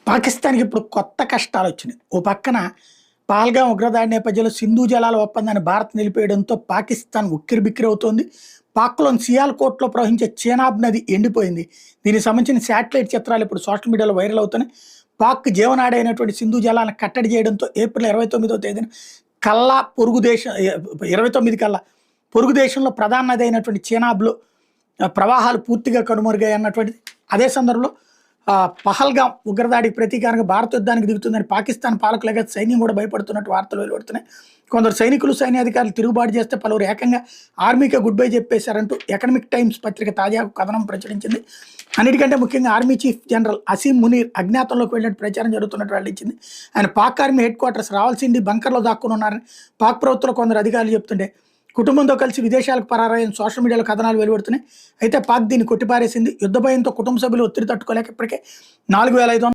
పాకిస్తాన్‌కి ఇప్పుడు కొత్త కష్టాలొచ్చినాయి. ఓ పక్కన పహల్గామ్ ఉగ్రదాడి నేపథ్యంలో సింధు జలాల ఒప్పందాన్ని భారత్ నిలిపేయడంతో పాకిస్తాన్ ఉక్కిరిబిక్కిరవుతోంది. పాక్‌లోని సియాల్‌కోట్‌లో ప్రవహించే చేనాబ్ నది ఎండిపోయింది. దీనికి సంబంధించిన శాటిలైట్ చిత్రాలు ఇప్పుడు సోషల్ మీడియాలో వైరల్ అవుతున్నాయి. పాక్ జీవనాడి అయినటువంటి సింధు జలాలను కట్టడి చేయడంతో ఏప్రిల్ 29వ తేదీన కల్లా పొరుగు దేశం 29 కల్లా పొరుగు దేశంలో ప్రధాన నది అయినటువంటి చేనాబ్‌లో ప్రవాహాలు పూర్తిగా కనుమరుగాయి అన్నటువంటిది. అదే సందర్భంలో పహల్గామ్ ఉగ్రదాడికి ప్రతీకారంగా భారత యుద్ధానికి దిగుతుందని పాకిస్తాన్ పాలకులుగా సైన్యం కూడా భయపడుతున్నట్టు వార్తలు వెలువడుతున్నాయి. కొందరు సైనికులు, సైన్యాధికారులు తిరుగుబాటు చేస్తే పలువురు ఏకంగా ఆర్మీకే గుడ్ బై చెప్పేశారంటూ ఎకనామిక్ టైమ్స్ పత్రిక తాజా కథనం ప్రచురించింది. అన్నిటికంటే ముఖ్యంగా army chief general Asim Munir అజ్ఞాతంలోకి వెళ్ళినట్టు ప్రచారం జరుగుతున్నట్టు వెల్లడించింది. ఆయన పాక్ ఆర్మీ హెడ్ క్వార్టర్స్ రావాల్సింది బంకర్లో దాక్కుని ఉన్నారని పాక్ ప్రభుత్వంలో కొందరు అధికారులు చెప్తుంటే కుటుంబంతో కలిసి విదేశాలకు పరారయ్యని సోషల్ మీడియాలో కథనాలు వెలువడుతున్నాయి. అయితే పాక్ దీన్ని కొట్టిపారేసింది. యుద్ధ భయంతో కుటుంబ సభ్యులు ఒత్తిడి తట్టుకోలేక ఇప్పటికే 4500